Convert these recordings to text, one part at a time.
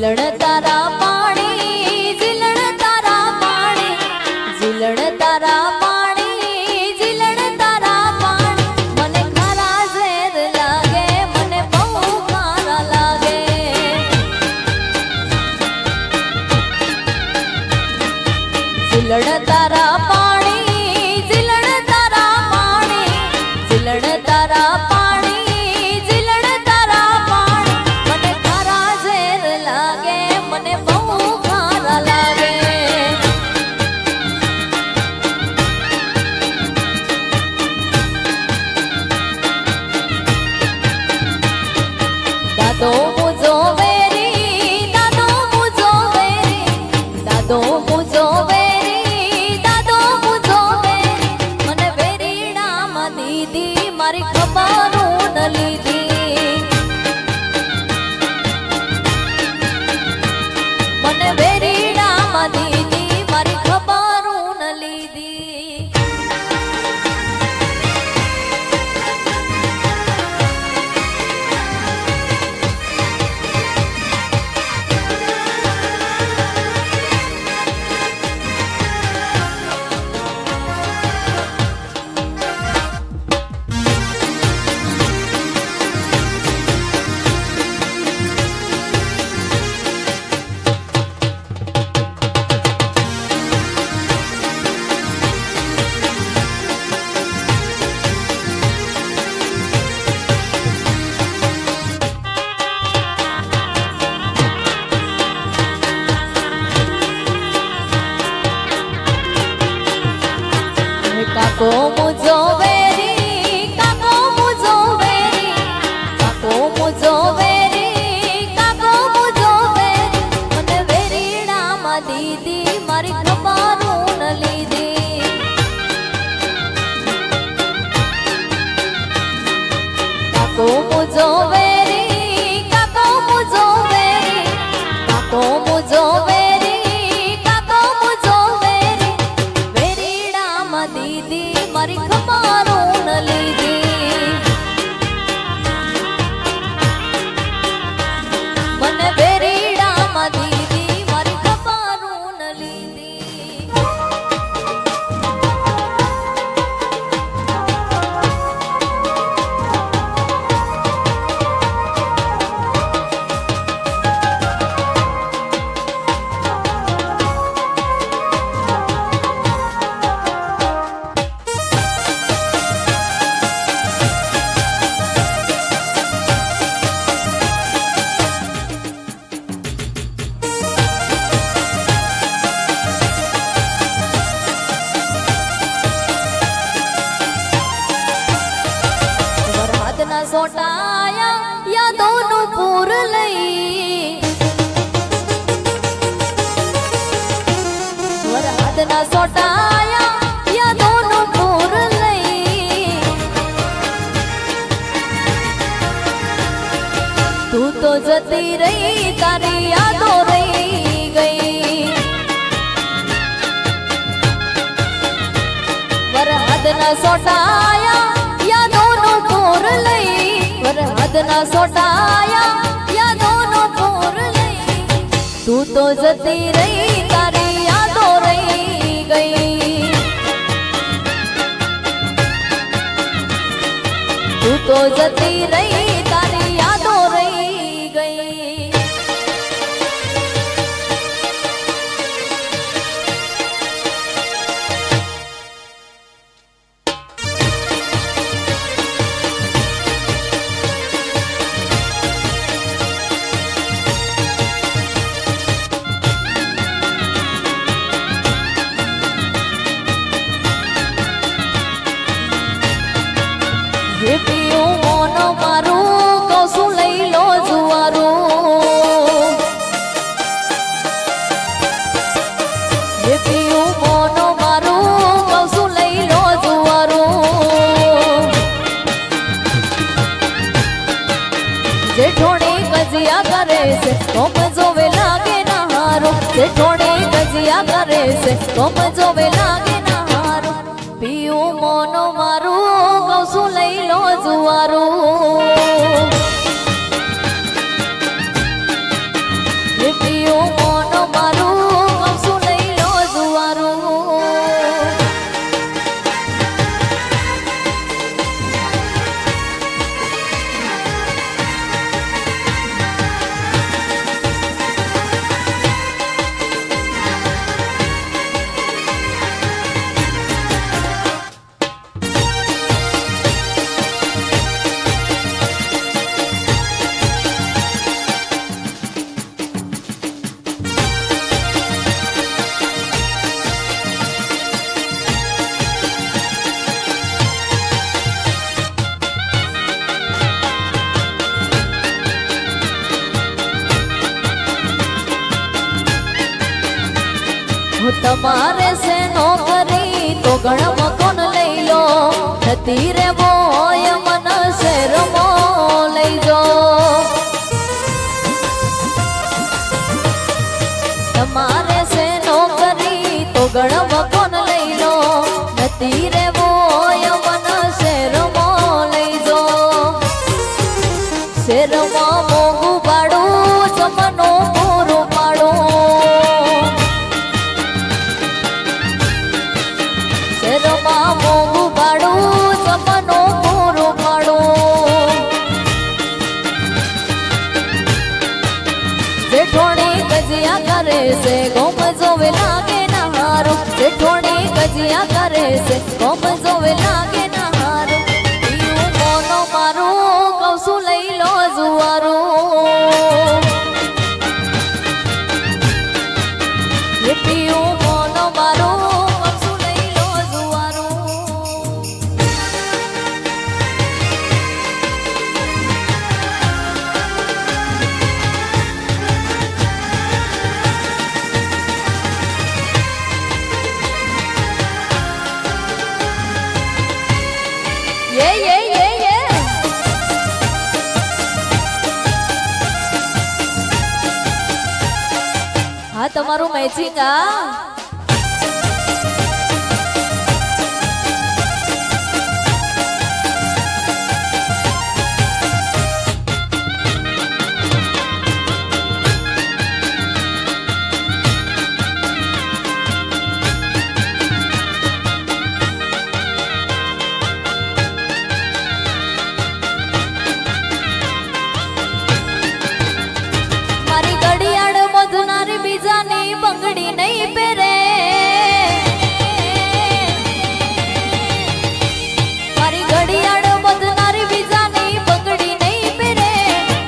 ઝીલણ તારા પાણી, ઝીલણ તારા પાણી, ઝીલણ તારા પાણી, ઝીલણ તારા પાણી. મને ખારા ઝેર લાગે, મને બહુ ખારા લાગે. ઝીલણ તારા પાણી, ઝીલણ તારા પાણી, ઝીલણ તારા પાણી, ઝીલણ તારા પાણી. મને ખારા ઝેર લાગે, મને બહુ ખારા લાગે. દાદો મુજો વેરી, દાદો મુજો વેરી, દાદો મુજો વેરી, દાદો મુજો વેરી. મને વેરીડામાં દીધી, મારી ખબરું ન લીધી. મને વેરીડામાં દીધી, મારી ખબરું ન લીધી. કાકો મુજો વેરી, કાકો મુજો વેરી, કાકો મુજો વેરી, કાકો મુજો વેરી. મને વેરીડામાં દીધી, મારી ખબરું ન લીધી. કાકો મુજો વેરી, કાકો મુજો વેરી, કાકો મુજો વેરી, કાકો મુજો વેરી. વેરીડામાં દીધી, મારી ખબરું ન લીધી. મને વેરીડામાં દીધી, મારી ખબરું ન લીધી. વરહાદના સોટાયા યાદોનું પૂર લઈ, વરહાદના સોટાયા યાદોનું પૂર લઈ. તું તો જતી રહી, તારી યાદો રહી ગઈ. વરહાદના સોટાયા યાદોનું પૂર લઈ, વરહાદના સોટાયા યાદોનું પૂર લઈ. તું તો જતી રહી, તારી યાદો રહી ગઈ. તું તો જતી રહી, તારી યાદો રહી ગઈ. હે પિયું મોનો મારું, કહું છું લઈ લો જુવારું. હે પિયું મોનો મારું, કહું છું લઈ લો જુવારું. જેઠોણી ગજિયા કરે છે, કોમ જોવે લાગે ના હારું. જેઠોણી ગજિયા કરે છે, કોમ જોવે લાગે ના હારું. પિયું મોનો મારું, કહું છું લઈ લો જુવારું. પીયું મોનો મારું કૌશું લઈ લો જુવારું તમારે સે નોકરી તો ગણમ કોણ લઈ લો નથી રે મોય મન શેરમો લઈ જો તમારે સે નોકરી તો ગણમ કોણ લઈ લો નથી રે મોય મન શેરમો લઈ જો શેરમાં મોંઘું પાડું જમનું પૂરું પાડું શેરમાં મોંઘું પાડું જમનું પૂરું પાડું જેઠોણી ગજિયા કરે છે ગોમ જોવે લાગે ના હારું જેઠોણી ગજિયા કરે છે ગોમ જોવે લાગે ના હારું પીયું મોનો મારું કૌશું લઈ લો જુવારું એ પીયું મોનો મારું કૌશું લઈ લો જુવારું હા તમારું મેચિંગ મારી ઘડિયાળ મોજનારી બીજાની બંગડી નહીં પહેરે મારી ઘડિયાળ મોજનારી બીજાની બંગડી નહીં પહેરે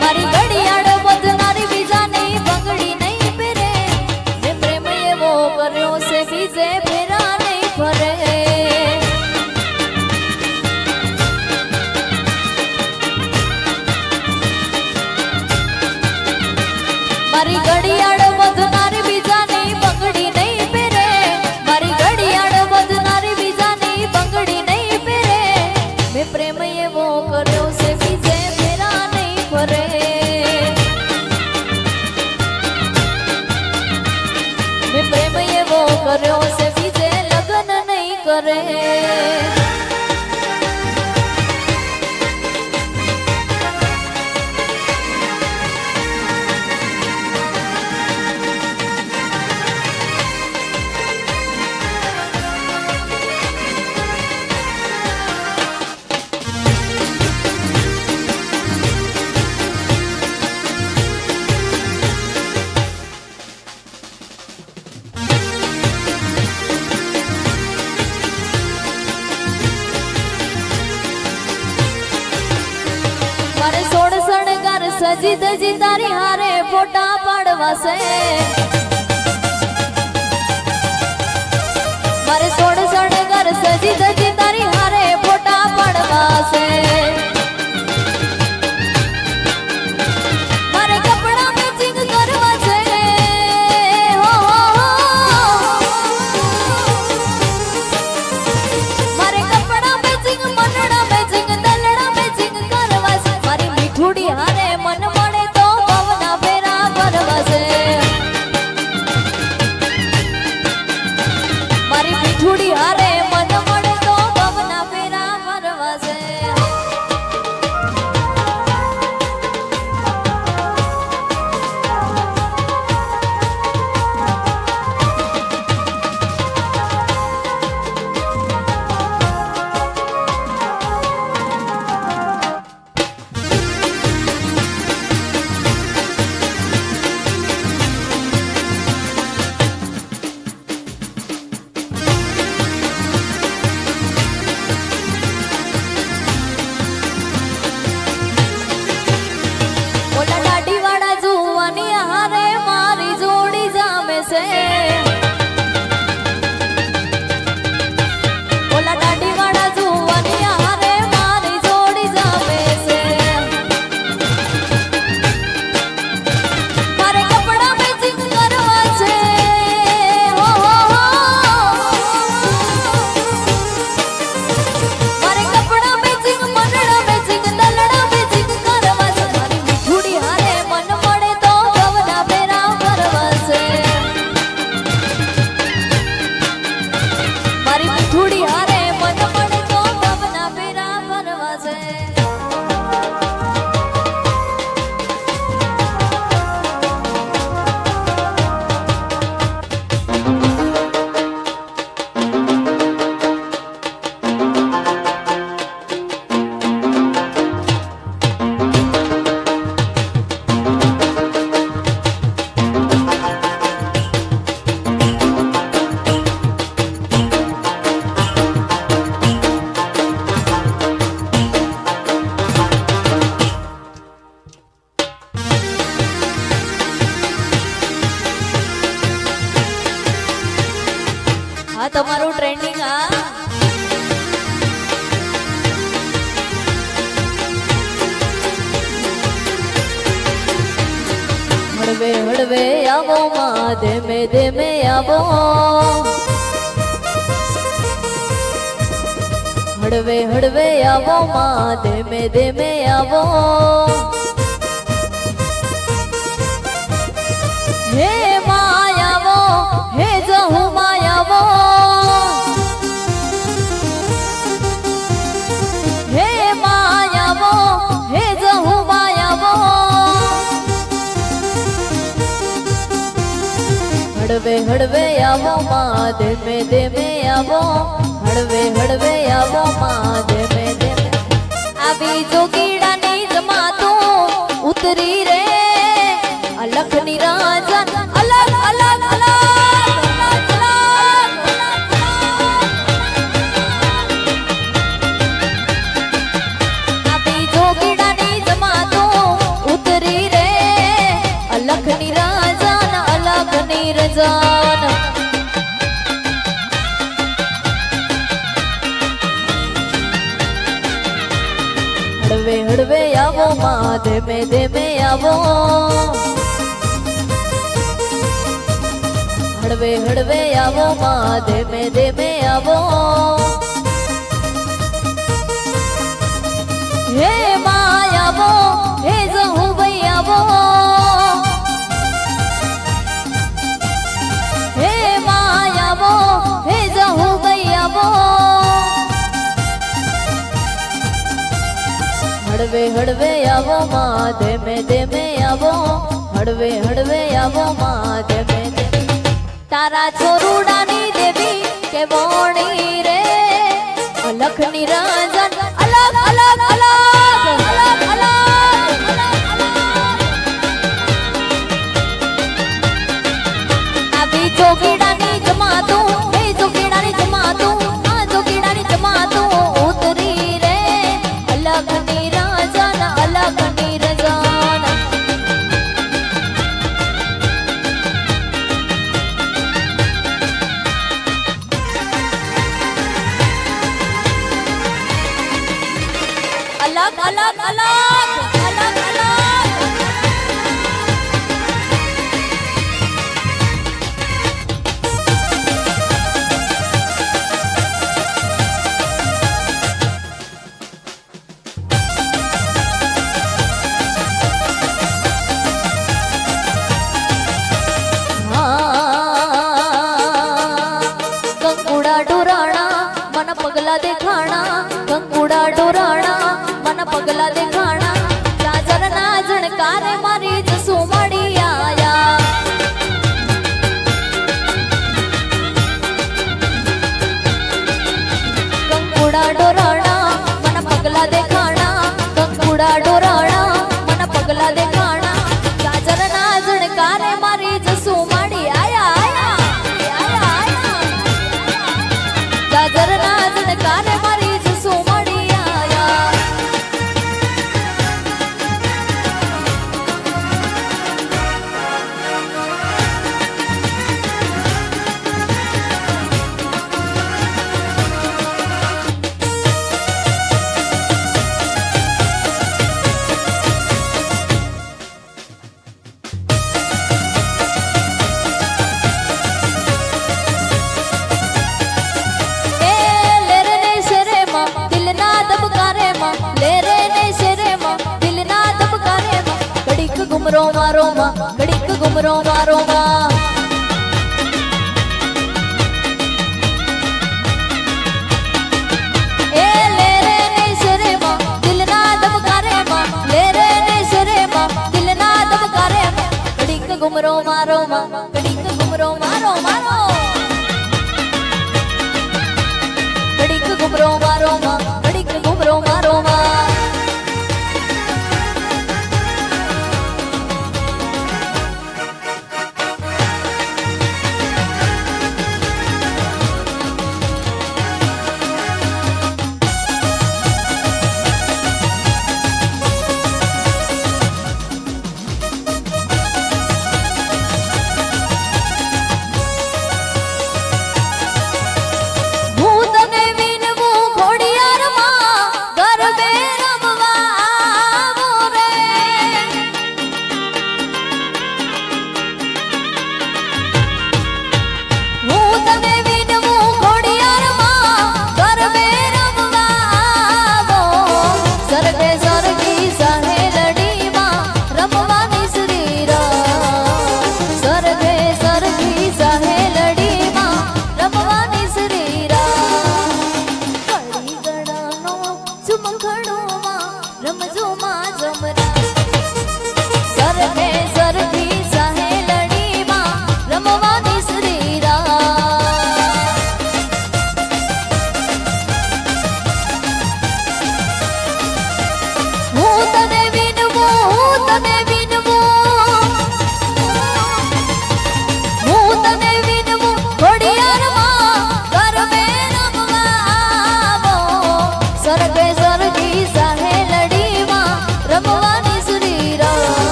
મારી ઘડિયાળ મોજનારી બીજાની બંગડી નહીં પહેરે મેં પ્રેમ એવો કર્યો છે બીજે ફેરા નહીં ફરે મારી ઘડિયાળ વધનારી બીજાની બંગડી નહીં પહેરે મારી ઘડિયાળ વધનારી બીજાની બંગડી નહીં પહેરે મેં પ્રેમ એવો કર્યો છે બીજે ફેરા નહીં ફરે મેં પ્રેમ એવો કર્યો છે બીજે લગ્ન નહીં કરે મારે સોળ શણગાર સજી ધજી તારી હારે ફોટા પાડવા છે મારે સોળ શણગાર સજી ધજી તારી હારે ફોટા પાડવા છે મારે કપડા મેચિંગ કરવા છે હો મારે કપડા મેચિંગ મનડા મેચિંગ દલડા મેચિંગ કરવા છે મારી મીઠુડી હારે મન મળે તો ભવના ફેરા ભરવા છે મારી મીઠુડી હારે મન મળે તો ભવના ફેરા ભરવા છે તમારું ટ્રેન્ડિંગ આ હળવે હળવે આવો માં ધીમે ધીમે આવો હળવે હળવે આવો માં ધીમે ધીમે આવો હે માયાવો હે જહુ માયાવો હે માયાવો હે જહુ માયાવો હળવે હળવે આવો માં ધીમે ધીમે આવો હળવે હળવે આવો માં ધીમે ધીમે આવી જોગીડાની જમાતું ઉતરી રે અલખ નિરાજન અલગ અલગ અલગ આવી જોગીડાની જમાતું ઉતરી રે અલખ નિરાજન અલગ નિરજન હળવે હળવે આવો માં ધીમે ધીમે આવો હળવે હળવે આવો માં ધીમે ધીમે આવો હે માયાવો હે જહુ ભાઈ આવો હે માયાવો હે જહુ ભાઈ આવો હળવે હળવે આવો માં ધીમે ધીમે આવો હળવે હળવે આવો માં ધીમે ધીમે તારા છોરુડાની દેવી કે વોણી રે અલખ નિરંજન અલગ અલગ અલગ અલગ અલગ આવી જોગીડાની જમાતું હે જોગીડાની જમાતું આ જોગીડાની જમાતું ઉતરી રે અલગ નિરંજન અલગ નિરંજન અલગ અલગ અલગ અલગ અલગ કંકુડા ડોરાણા મને પગલા દેખાણા કંકુડા ડોરાણા મને પગલા દેખાણા જાજર ના જણકારે મારી જસુ મળી આયા કંકુડા ડોરાણા મને પગલા દેખાણા કંકુડા ડોરાણા મને પગલા દેખાણા જાજર ના જણકારે મારી જસુ મળી આયા જાજર ના જણકારે મારી જસુ મળી આયા ગુમરો મારો માં ઘડીક ગુમરો મારો માં એ લે રે ને સરે માં દિલ ના દબકારે માં લે રે ને સરે માં દિલ ના દબકારે માં ઘડીક ગુમરો મારો માં ઘડીક ગુમરો મારો મારો ઘડીક ગુમરો મારો માં ઘડીક ગુમરો મારો માં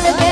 સ્વર્ગે